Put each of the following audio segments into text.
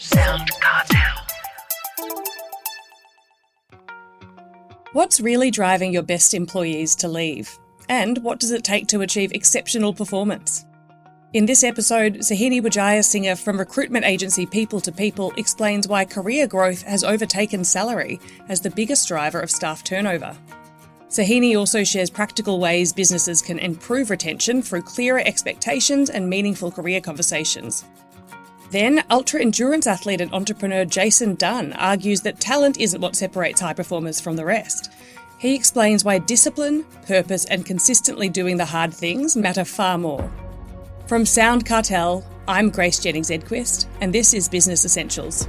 Sound Cartel. What's really driving your best employees to leave? And what does it take to achieve exceptional performance? In this episode, Suhini Wijayasinghe from recruitment agency People to People explains why career growth has overtaken salary as the biggest driver of staff turnover. Suhini also shares practical ways businesses can improve retention through clearer expectations and meaningful career conversations. Then, ultra-endurance athlete and entrepreneur Jason Dunn argues that talent isn't what separates high performers from the rest. He explains why discipline, purpose, and consistently doing the hard things matter far more. From Sound Cartel, I'm Grace Jennings-Edquist, and this is Business Essentials.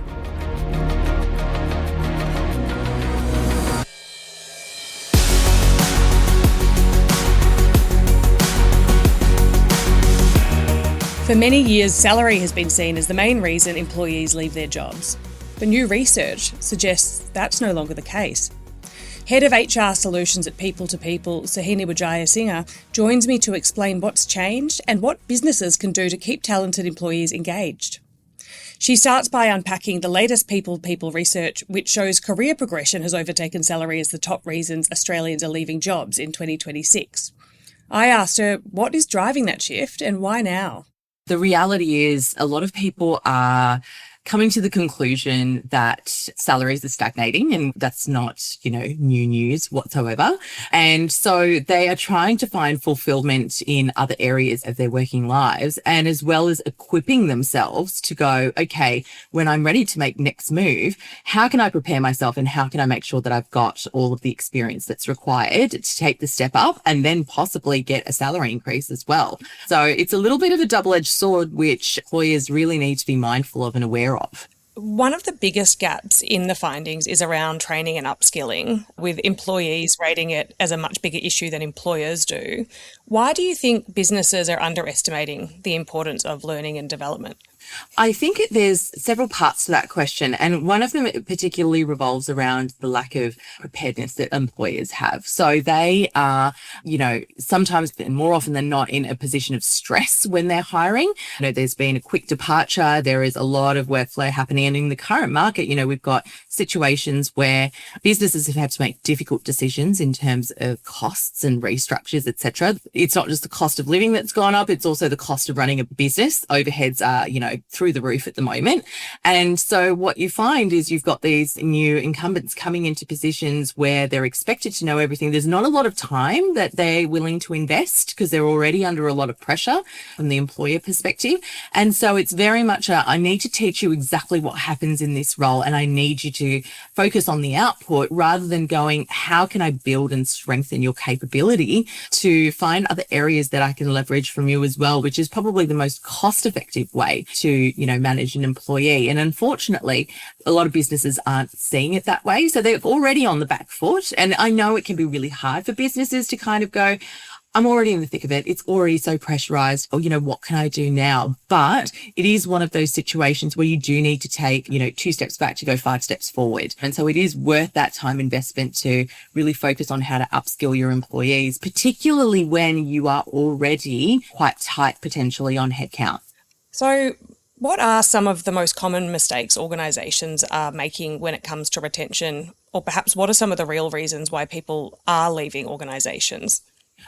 For many years, salary has been seen as the main reason employees leave their jobs. But new research suggests that's no longer the case. Head of HR Solutions at People to People, Suhini Wijayasinghe, joins me to explain what's changed and what businesses can do to keep talented employees engaged. She starts by unpacking the latest People to People research, which shows career progression has overtaken salary as the top reasons Australians are leaving jobs in 2026. I asked her what is driving that shift and why now? The reality is a lot of people are coming to the conclusion that salaries are stagnating, and that's not, new news whatsoever. And so they are trying to find fulfillment in other areas of their working lives, and as well as equipping themselves to go, okay, when I'm ready to make next move, how can I prepare myself and how can I make sure that I've got all of the experience that's required to take the step up and then possibly get a salary increase as well. So it's a little bit of a double-edged sword, which employers really need to be mindful of and aware of. One of the biggest gaps in the findings is around training and upskilling, with employees rating it as a much bigger issue than employers do. Why do you think businesses are underestimating the importance of learning and development? I think there's several parts to that question, and one of them particularly revolves around the lack of preparedness that employers have. So they are, sometimes and more often than not in a position of stress when they're hiring. There's been a quick departure. There is a lot of workflow happening, and in the current market, we've got situations where businesses have had to make difficult decisions in terms of costs and restructures, etc. It's not just the cost of living that's gone up, it's also the cost of running a business. Overheads are, through the roof at the moment. And so what you find is you've got these new incumbents coming into positions where they're expected to know everything. There's not a lot of time that they're willing to invest because they're already under a lot of pressure from the employer perspective. And so it's very much I need to teach you exactly what happens in this role, and I need you to focus on the output rather than going, how can I build and strengthen your capability to find other areas that I can leverage from you as well, which is probably the most cost-effective way to manage an employee. And unfortunately, a lot of businesses aren't seeing it that way. So they're already on the back foot. And I know it can be really hard for businesses to kind of go, I'm already in the thick of it. It's already so pressurized. Oh, what can I do now? But it is one of those situations where you do need to take, 2 steps back to go 5 steps forward. And so it is worth that time investment to really focus on how to upskill your employees, particularly when you are already quite tight potentially on headcount. So what are some of the most common mistakes organisations are making when it comes to retention? Or perhaps what are some of the real reasons why people are leaving organisations?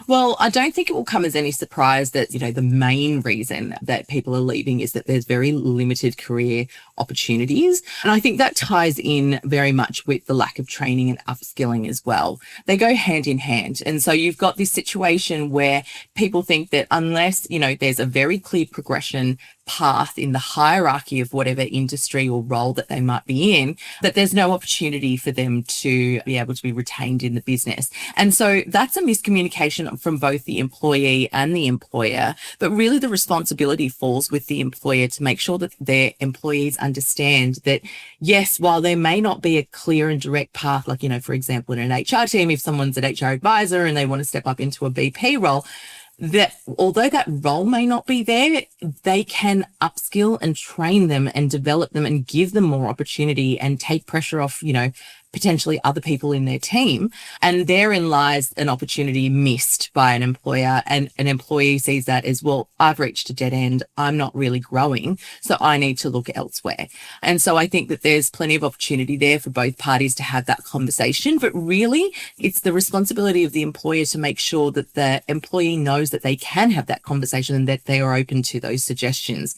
Well, I don't think it will come as any surprise that, the main reason that people are leaving is that there's very limited career opportunities. And I think that ties in very much with the lack of training and upskilling as well. They go hand in hand. And so you've got this situation where people think that unless, there's a very clear progression path in the hierarchy of whatever industry or role that they might be in, that there's no opportunity for them to be able to be retained in the business. And so that's a miscommunication from both the employee and the employer, but really the responsibility falls with the employer to make sure that their employees understand that, yes, while there may not be a clear and direct path, like, for example, in an HR team, if someone's an HR advisor and they want to step up into a BP role, that although that role may not be there, they can upskill and train them and develop them and give them more opportunity and take pressure off, potentially other people in their team. And therein lies an opportunity missed by an employer, and an employee sees that as, well, I've reached a dead end. I'm not really growing, so I need to look elsewhere. And so I think that there's plenty of opportunity there for both parties to have that conversation. But really, it's the responsibility of the employer to make sure that the employee knows that they can have that conversation and that they are open to those suggestions.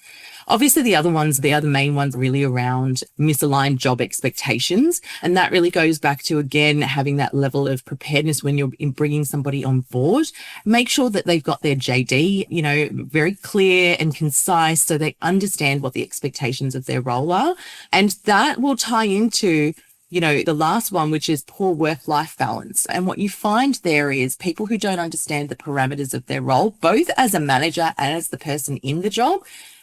Obviously, the other main ones really around misaligned job expectations. And that really goes back to, again, having that level of preparedness when you're bringing somebody on board. Make sure that they've got their JD, very clear and concise, so they understand what the expectations of their role are. And that will tie into the last one, which is poor work-life balance. And what you find there is people who don't understand the parameters of their role, both as a manager and as the person in the job,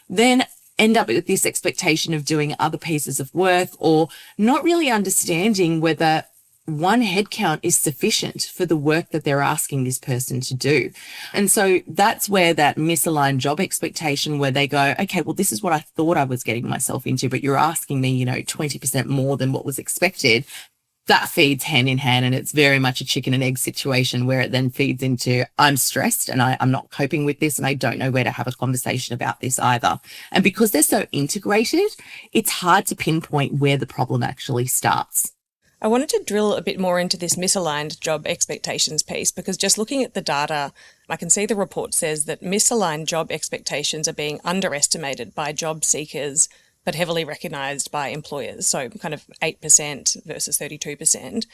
then end up with this expectation of doing other pieces of work, or not really understanding whether one headcount is sufficient for the work that they're asking this person to do. And so that's where that misaligned job expectation, where they go, okay, well, this is what I thought I was getting myself into, but you're asking me, 20% more than what was expected. That feeds hand in hand, and it's very much a chicken and egg situation, where it then feeds into, I'm stressed and I'm not coping with this, and I don't know where to have a conversation about this either. And because they're so integrated, it's hard to pinpoint where the problem actually starts. I wanted to drill a bit more into this misaligned job expectations piece, because just looking at the data, I can see the report says that misaligned job expectations are being underestimated by job seekers but heavily recognised by employers, so kind of 8% versus 32%.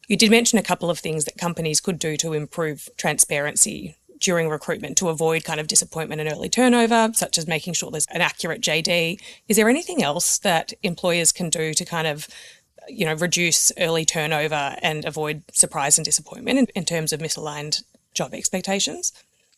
You did mention a couple of things that companies could do to improve transparency during recruitment to avoid kind of disappointment and early turnover, such as making sure there's an accurate JD. Is there anything else that employers can do to kind of reduce early turnover and avoid surprise and disappointment in terms of misaligned job expectations?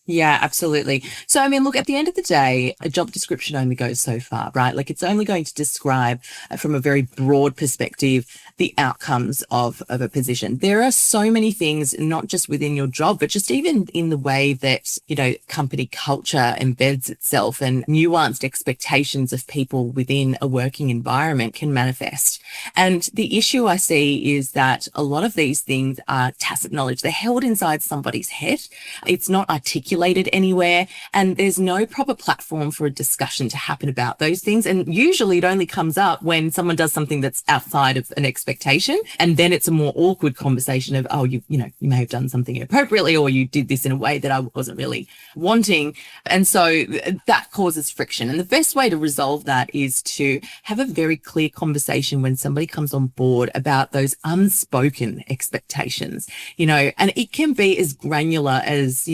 Yeah, absolutely. So, look, at the end of the day, a job description only goes so far, right? Like, it's only going to describe from a very broad perspective the outcomes of a position. There are so many things, not just within your job, but just even in the way that, company culture embeds itself, and nuanced expectations of people within a working environment can manifest. And the issue I see is that a lot of these things are tacit knowledge. They're held inside somebody's head. It's not articulated anywhere, and there's no proper platform for a discussion to happen about those things. And usually it only comes up when someone does something that's outside of an expectation, and then it's a more awkward conversation of, oh, you may have done something inappropriately, or you did this in a way that I wasn't really wanting. And so that causes friction. And the best way to resolve that is to have a very clear conversation when somebody comes on board about those unspoken expectations, and it can be as granular as,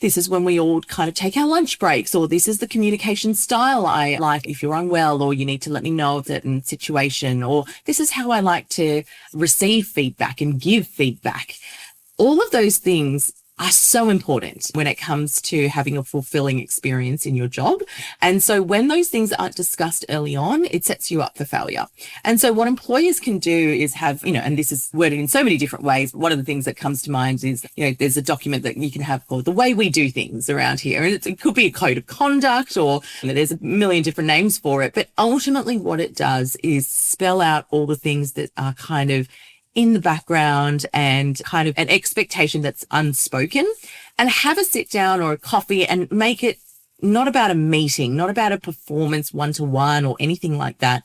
this is when we all kind of take our lunch breaks, or this is the communication style I like if you're unwell, or you need to let me know of that situation, or this is how I like to receive feedback and give feedback. All of those things are so important when it comes to having a fulfilling experience in your job. And so when those things aren't discussed early on, it sets you up for failure. And so what employers can do is have, and this is worded in so many different ways, but one of the things that comes to mind is, there's a document that you can have called the way we do things around here. And it could be a code of conduct, or there's a million different names for it. But ultimately what it does is spell out all the things that are kind of in the background and kind of an expectation that's unspoken, and have a sit down or a coffee and make it not about a meeting, not about a performance one-to-one or anything like that.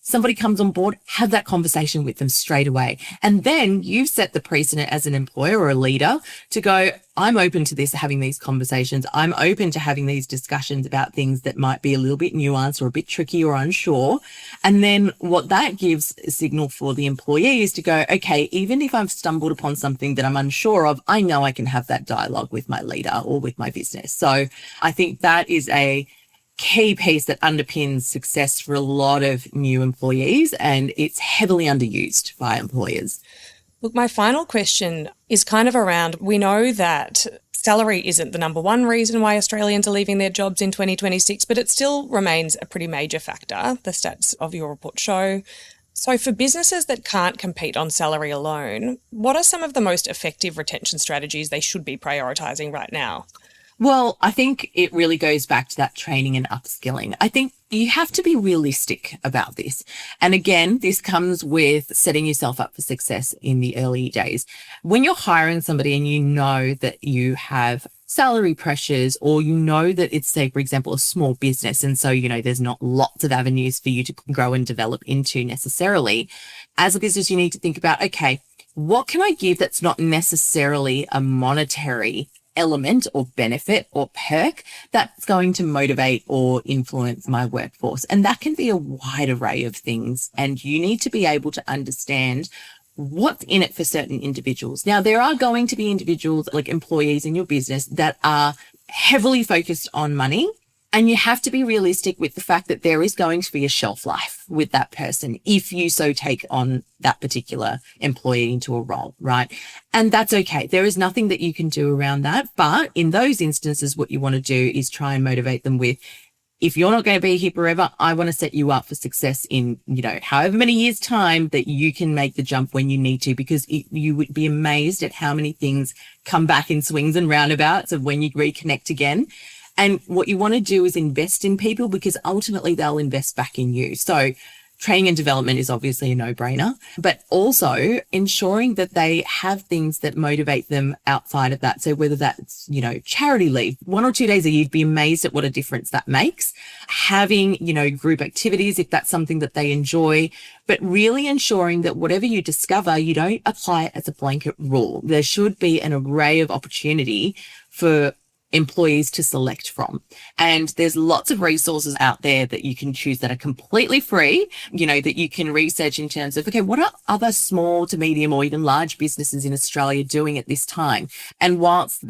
Somebody comes on board, have that conversation with them straight away. And then you've set the precedent as an employer or a leader to go, I'm open to this, having these conversations. I'm open to having these discussions about things that might be a little bit nuanced or a bit tricky or unsure. And then what that gives a signal for the employee is to go, okay, even if I've stumbled upon something that I'm unsure of, I know I can have that dialogue with my leader or with my business. So I think that is a key piece that underpins success for a lot of new employees, and it's heavily underused by employers. Look, my final question is kind of around, we know that salary isn't the number one reason why Australians are leaving their jobs in 2026, but it still remains a pretty major factor, the stats of your report show. So for businesses that can't compete on salary alone, what are some of the most effective retention strategies they should be prioritising right now? Well, I think it really goes back to that training and upskilling. I think You have to be realistic about this. And again, this comes with setting yourself up for success in the early days. When you're hiring somebody and you know that you have salary pressures, or you know that it's, say, for example, a small business, and so, there's not lots of avenues for you to grow and develop into necessarily, as a business, you need to think about, okay, what can I give that's not necessarily a monetary element or benefit or perk that's going to motivate or influence my workforce? And that can be a wide array of things. And you need to be able to understand what's in it for certain individuals. Now, there are going to be individuals, like employees in your business, that are heavily focused on money. And you have to be realistic with the fact that there is going to be a shelf life with that person if you so take on that particular employee into a role, right? And that's okay. There is nothing that you can do around that. But in those instances, what you want to do is try and motivate them with, if you're not going to be here forever, I want to set you up for success in, however many years' time that you can make the jump when you need to, because you would be amazed at how many things come back in swings and roundabouts of when you reconnect again. And what you want to do is invest in people, because ultimately they'll invest back in you. So training and development is obviously a no-brainer, but also ensuring that they have things that motivate them outside of that. So whether that's, charity leave, 1 or 2 days a year, you'd be amazed at what a difference that makes. Having, group activities, if that's something that they enjoy, but really ensuring that whatever you discover, you don't apply it as a blanket rule. There should be an array of opportunity for employees to select from. And there's lots of resources out there that you can choose that are completely free, that you can research in terms of, okay, what are other small to medium or even large businesses in Australia doing at this time? And whilst,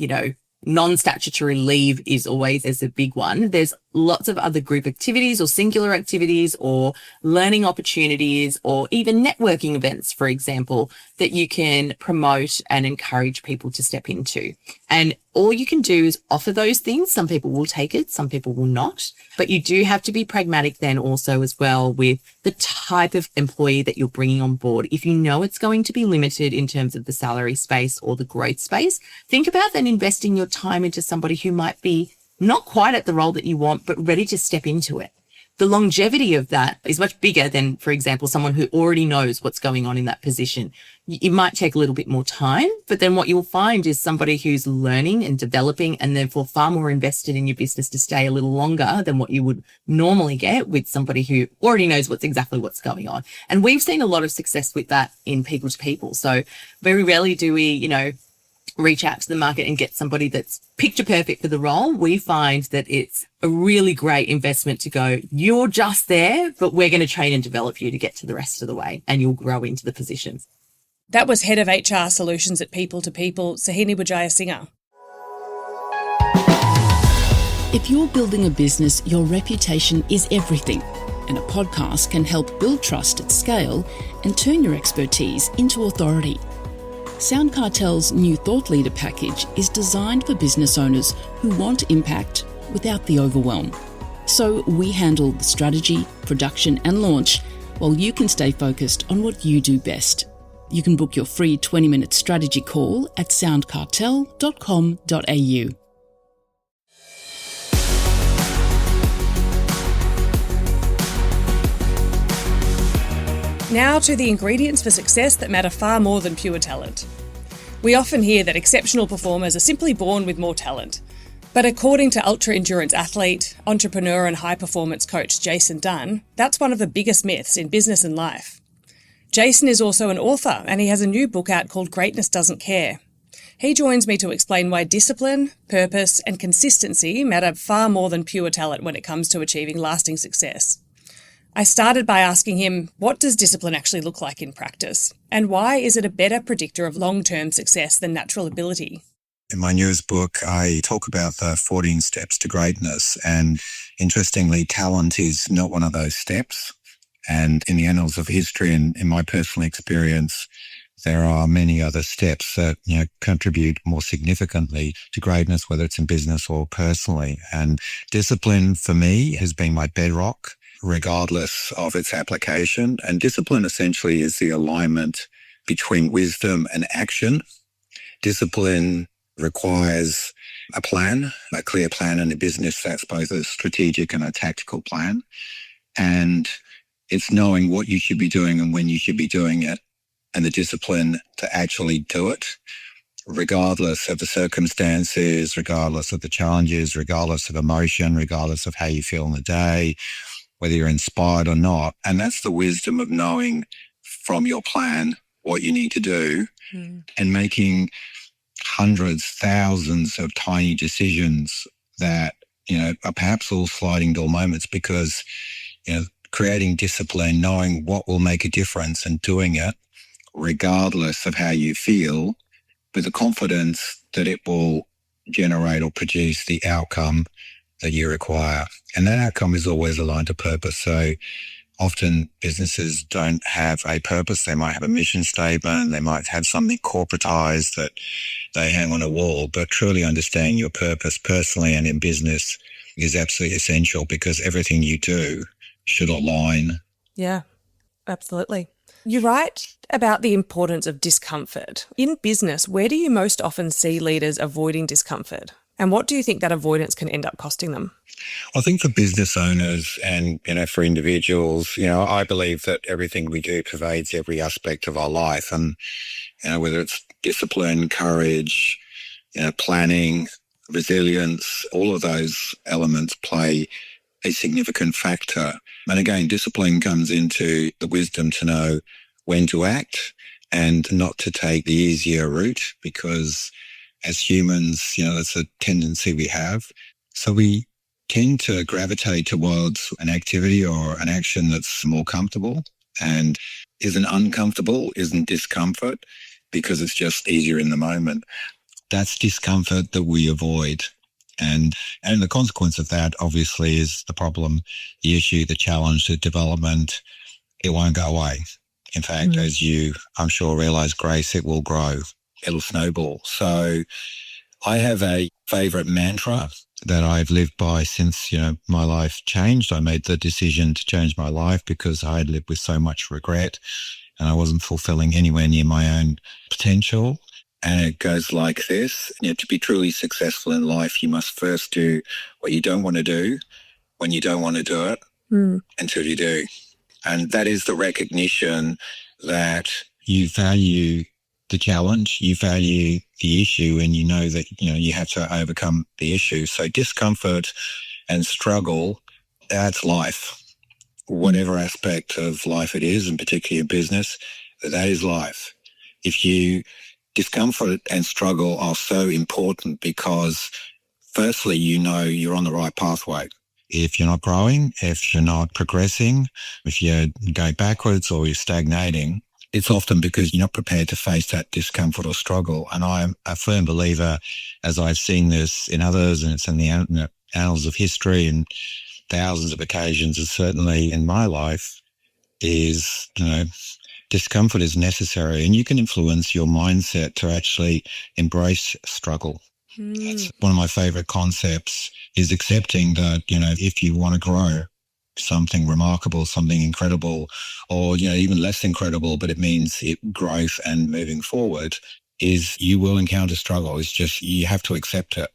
non-statutory leave is always as a big one, there's lots of other group activities or singular activities or learning opportunities or even networking events, for example, that you can promote and encourage people to step into. And all you can do is offer those things. Some people will take it, some people will not, but you do have to be pragmatic then also as well with the type of employee that you're bringing on board. If you know it's going to be limited in terms of the salary space or the growth space, think about then investing your time into somebody who might be not quite at the role that you want, but ready to step into it. The longevity of that is much bigger than, for example, someone who already knows what's going on in that position. It might take a little bit more time, but then what you'll find is somebody who's learning and developing and therefore far more invested in your business to stay a little longer than what you would normally get with somebody who already knows what's going on. And we've seen a lot of success with that in people to people. So very rarely do we, reach out to the market and get somebody that's picture perfect for the role. We find that it's a really great investment to go, you're just there, but we're going to train and develop you to get to the rest of the way, and you'll grow into the positions. That was Head of HR Solutions at People to People, Suhini Wijayasinghe. If you're building a business, your reputation is everything, and a podcast can help build trust at scale and turn your expertise into authority. Sound Cartel's new Thought Leader package is designed for business owners who want impact without the overwhelm. So we handle the strategy, production and launch, while you can stay focused on what you do best. You can book your free 20-minute strategy call at soundcartel.com.au. Now to the ingredients for success that matter far more than pure talent. We often hear that exceptional performers are simply born with more talent. But according to ultra-endurance athlete, entrepreneur and high-performance coach Jason Dunn, that's one of the biggest myths in business and life. Jason is also an author, and he has a new book out called Greatness Doesn't Care. He joins me to explain why discipline, purpose and consistency matter far more than pure talent when it comes to achieving lasting success. I started by asking him, what does discipline actually look like in practice? And why is it a better predictor of long-term success than natural ability? In my newest book, I talk about the 14 steps to greatness. And interestingly, talent is not one of those steps. And in the annals of history and in my personal experience, there are many other steps that, contribute more significantly to greatness, whether it's in business or personally. And discipline for me has been my bedrock, regardless of its application. And discipline essentially is the alignment between wisdom and action. Discipline requires a plan, a clear plan in a business that's both a strategic and a tactical plan. And it's knowing what you should be doing and when you should be doing it, and the discipline to actually do it, regardless of the circumstances, regardless of the challenges, regardless of emotion, regardless of how you feel in the day, whether you're inspired or not. And that's the wisdom of knowing from your plan what you need to do and making hundreds, thousands of tiny decisions that, are perhaps all sliding door moments, because, creating discipline, knowing what will make a difference and doing it regardless of how you feel, with the confidence that it will generate or produce the outcome that you require. And that outcome is always aligned to purpose. So often businesses don't have a purpose. They might have a mission statement. They might have something corporatized that they hang on a wall, but truly understanding your purpose personally and in business is absolutely essential, because everything you do should align. Yeah, absolutely. You write about the importance of discomfort. In business, where do you most often see leaders avoiding discomfort? And what do you think that avoidance can end up costing them? I think for business owners and, for individuals, I believe that everything we do pervades every aspect of our life. And, whether it's discipline, courage, planning, resilience, all of those elements play a significant factor. And again, discipline comes into the wisdom to know when to act and not to take the easier route, because as humans, that's a tendency we have. So we tend to gravitate towards an activity or an action that's more comfortable and isn't uncomfortable, isn't discomfort, because it's just easier in the moment. That's discomfort that we avoid. And the consequence of that, obviously, is the problem, the issue, the challenge, the development. It won't go away. In fact, as you, I'm sure, realize, Grace, it will grow. It'll snowball. So I have a favorite mantra that I've lived by since, my life changed. I made the decision to change my life because I had lived with so much regret and I wasn't fulfilling anywhere near my own potential. And it goes like this: to be truly successful in life, you must first do what you don't want to do when you don't want to do it until you do. And that is the recognition that you value the challenge, you value the issue, and you know that, you have to overcome the issue. So discomfort and struggle, that's life. Whatever aspect of life it is, and particularly in business, that is life. Discomfort and struggle are so important because, firstly, you're on the right pathway. If you're not growing, if you're not progressing, if you go backwards or you're stagnating, it's often because you're not prepared to face that discomfort or struggle. And I'm a firm believer, as I've seen this in others, and it's in the annals of history and thousands of occasions, and certainly in my life, is, discomfort is necessary, and you can influence your mindset to actually embrace struggle. That's one of my favorite concepts, is accepting that, if you want to grow something remarkable, something incredible, or, even less incredible, but it means growth and moving forward, is you will encounter struggle. It's just, you have to accept it.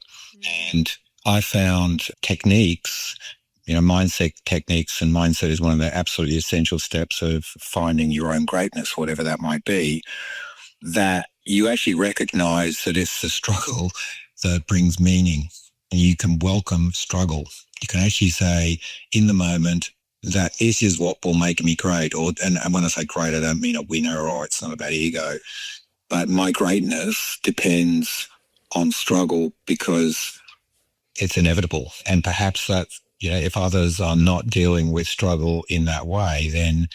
And I found techniques, mindset techniques, and mindset is one of the absolutely essential steps of finding your own greatness, whatever that might be, that you actually recognize that it's the struggle that brings meaning. And you can welcome struggle. You can actually say in the moment that this is what will make me great. And when I say great, I don't mean a winner, or it's not about ego. But my greatness depends on struggle because it's inevitable. And perhaps that's, if others are not dealing with struggle in that way, then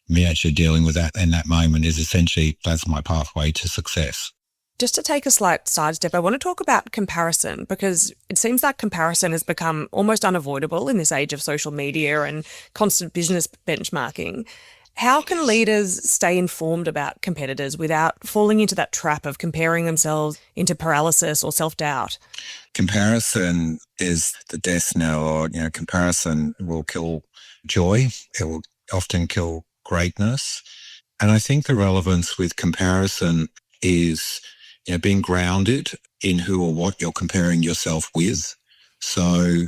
me actually dealing with that in that moment is essentially, that's my pathway to success. Just to take a slight sidestep, I want to talk about comparison, because it seems that comparison has become almost unavoidable in this age of social media and constant business benchmarking. How can leaders stay informed about competitors without falling into that trap of comparing themselves into paralysis or self-doubt? Comparison is the death knell, or, comparison will kill joy. It will often kill greatness. And I think the relevance with comparison is, being grounded in who or what you're comparing yourself with. So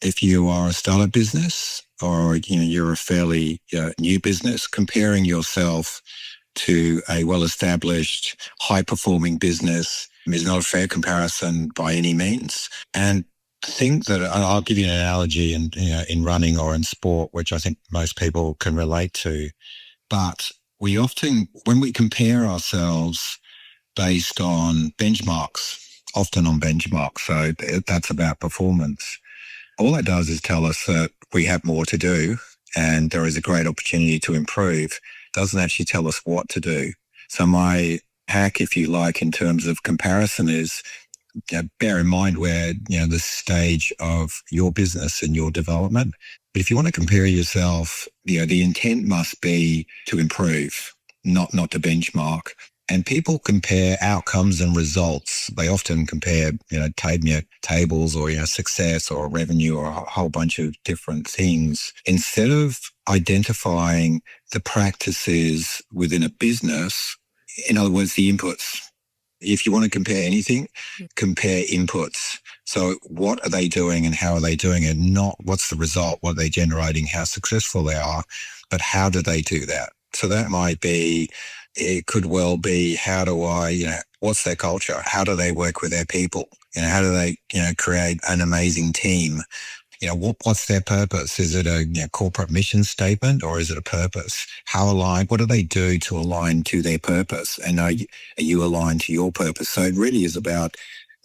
if you are a startup business or you're a fairly new business, comparing yourself to a well-established, high-performing business is not a fair comparison by any means. And I think that I'll give you an analogy in running or in sport, which I think most people can relate to. But we often, when we compare ourselves based on benchmarks, often on benchmarks, so that's about performance, all that does is tell us that we have more to do and there is a great opportunity to improve. It doesn't actually tell us what to do. So my hack, if you like, in terms of comparison is bear in mind where, the stage of your business and your development. But if you want to compare yourself, the intent must be to improve, not to benchmark. And people compare outcomes and results. They often compare, tables or, success or revenue or a whole bunch of different things. Instead of identifying the practices within a business, in other words, the inputs. If you want to compare anything, compare inputs. So what are they doing and how are they doing it? Not what's the result, what are they generating, how successful they are, but how do they do that? So that might be, it could well be, how do I, what's their culture? How do they work with their people? How do they, create an amazing team? What's their purpose? Is it a corporate mission statement or is it a purpose? How aligned? What do they do to align to their purpose? And are you aligned to your purpose? So it really is about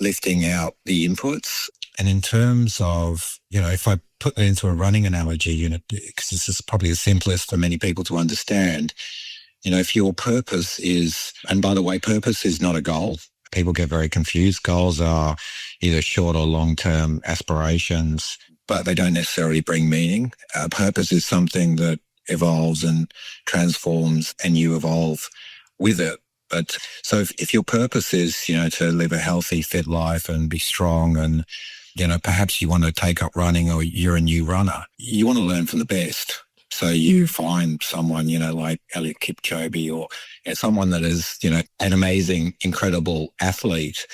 lifting out the inputs. And in terms of, if I put that into a running analogy, because this is probably the simplest for many people to understand, if your purpose is, and by the way, purpose is not a goal. People get very confused. Goals are either short or long-term aspirations, but they don't necessarily bring meaning. Purpose is something that evolves and transforms and you evolve with it. But so if your purpose is, to live a healthy, fit life and be strong and, perhaps you want to take up running or you're a new runner, you want to learn from the best. So you find someone, like Eliud Kipchoge or someone that is, an amazing, incredible athlete.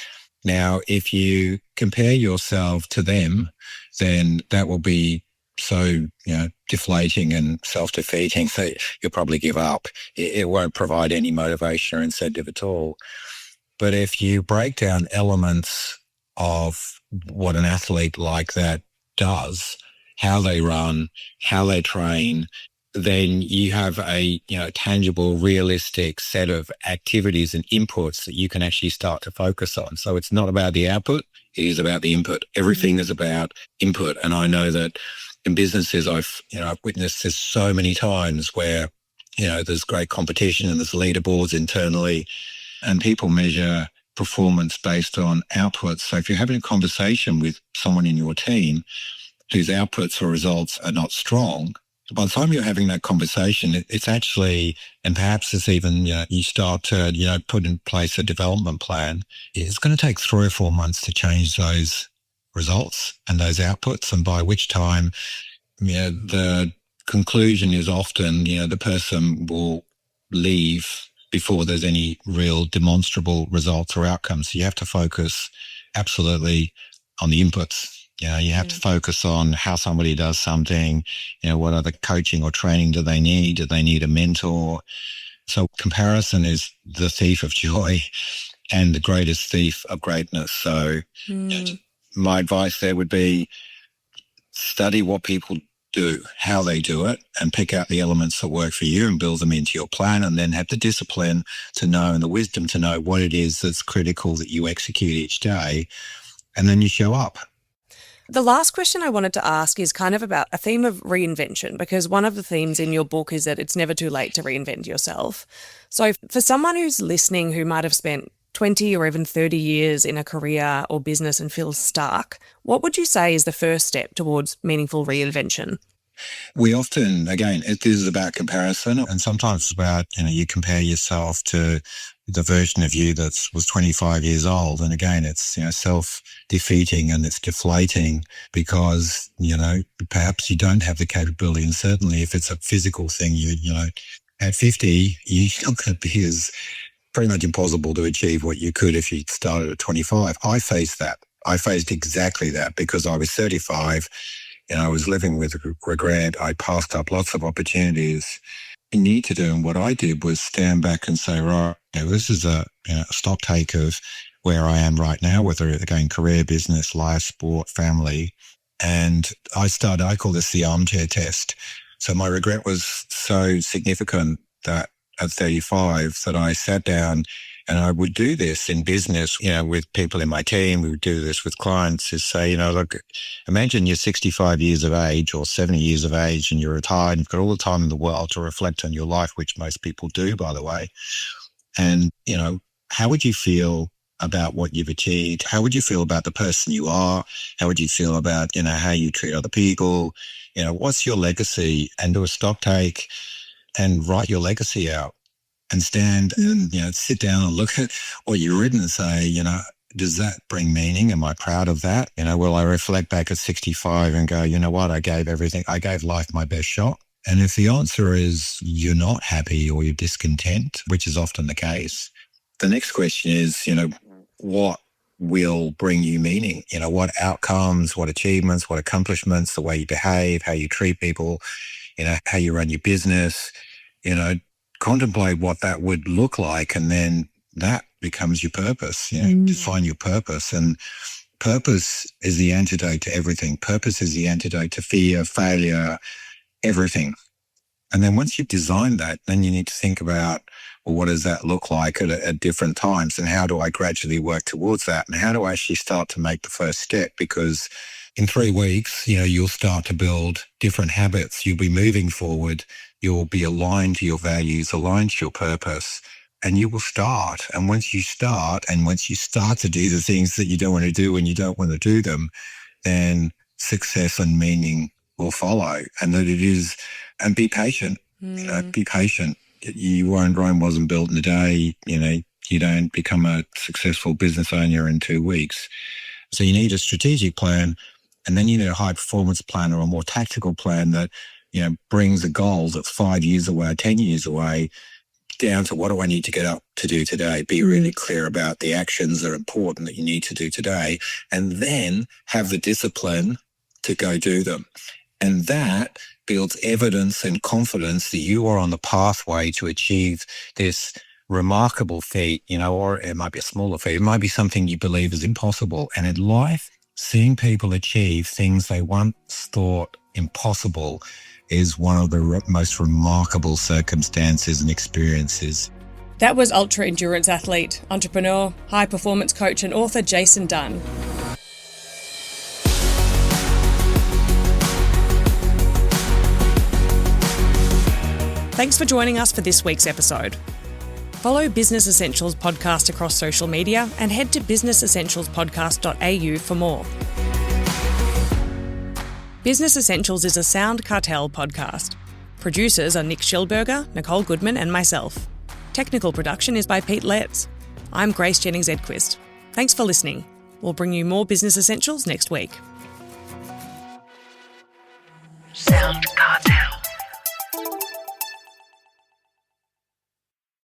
Now, if you compare yourself to them, then that will be so, deflating and self-defeating. So you'll probably give up. It won't provide any motivation or incentive at all. But if you break down elements of what an athlete like that does, how they run, how they train, then you have a tangible, realistic set of activities and inputs that you can actually start to focus on. So it's not about the output, it is about the input. Everything is about input. And I know that in businesses, I've witnessed this so many times where, there's great competition and there's leaderboards internally and people measure performance based on outputs. So if you're having a conversation with someone in your team whose outputs or results are not strong, by the time you're having that conversation, it's actually, and perhaps it's even, you start to, put in place a development plan, it's going to take 3 or 4 months to change those results and those outputs. And by which time, the conclusion is often, the person will leave before there's any real demonstrable results or outcomes. So you have to focus absolutely on the inputs. You have to focus on how somebody does something, what other coaching or training do they need? Do they need a mentor? So comparison is the thief of joy and the greatest thief of greatness. So my advice there would be study what people do, how they do it, and pick out the elements that work for you and build them into your plan, and then have the discipline to know and the wisdom to know what it is that's critical that you execute each day, and then you show up. The last question I wanted to ask is kind of about a theme of reinvention, because one of the themes in your book is that it's never too late to reinvent yourself. So for someone who's listening who might have spent 20 or even 30 years in a career or business and feels stuck, what would you say is the first step towards meaningful reinvention? We often, again, this is about comparison, and sometimes it's about, you compare yourself to the version of you that was 25 years old. And again, it's, self-defeating and it's deflating because, perhaps you don't have the capability. And certainly if it's a physical thing, at 50, you're not going to be as pretty much impossible to achieve what you could if you started at 25. I faced that. I faced exactly that because I was 35 and I was living with regret. I passed up lots of opportunities. You need to do, and what I did was stand back and say, right, this is a stock take of where I am right now, whether again, career, business, life, sport, family. And I call this the armchair test. So my regret was so significant that at 35 that I sat down and I would do this in business, with people in my team. We would do this with clients is say, look, imagine you're 65 years of age or 70 years of age and you're retired and you've got all the time in the world to reflect on your life, which most people do, by the way. And, how would you feel about what you've achieved? How would you feel about the person you are? How would you feel about, how you treat other people? What's your legacy? And do a stock take and write your legacy out and stand and, sit down and look at what you've written and say, does that bring meaning? Am I proud of that? Will I reflect back at 65 and go, you know what? I gave everything. I gave life my best shot. And if the answer is you're not happy or you're discontent, which is often the case, the next question is, what will bring you meaning? What outcomes, what achievements, what accomplishments, the way you behave, how you treat people, how you run your business, contemplate what that would look like. And then that becomes your purpose, define your purpose. And purpose is the antidote to everything. Purpose is the antidote to fear, failure, everything. And then once you've designed that, then you need to think about, well, what does that look like at different times? And how do I gradually work towards that? And how do I actually start to make the first step? Because in 3 weeks, you'll start to build different habits. You'll be moving forward. You'll be aligned to your values, aligned to your purpose, and you will start. And once you start to do the things that you don't want to do when you don't want to do them, then success and meaning will follow. And and be patient. Be patient. Rome wasn't built in a day. You don't become a successful business owner in 2 weeks. So you need a strategic plan, and then you need a high performance plan or a more tactical plan that, brings a goal that's 5 years away, 10 years away, down to what do I need to get up to do today? Be really clear about the actions that are important that you need to do today, and then have the discipline to go do them. And that builds evidence and confidence that you are on the pathway to achieve this remarkable feat, or it might be a smaller feat. It might be something you believe is impossible. And in life, seeing people achieve things they once thought impossible is one of the most remarkable circumstances and experiences. That was ultra endurance athlete, entrepreneur, high performance coach and author Jason Dunn. Thanks for joining us for this week's episode. Follow Business Essentials podcast across social media and head to businessessentialspodcast.au for more. Business Essentials is a Sound Cartel podcast. Producers are Nick Schillberger, Nicole Goodman and myself. Technical production is by Pete Letts. I'm Grace Jennings-Edquist. Thanks for listening. We'll bring you more Business Essentials next week. Sound.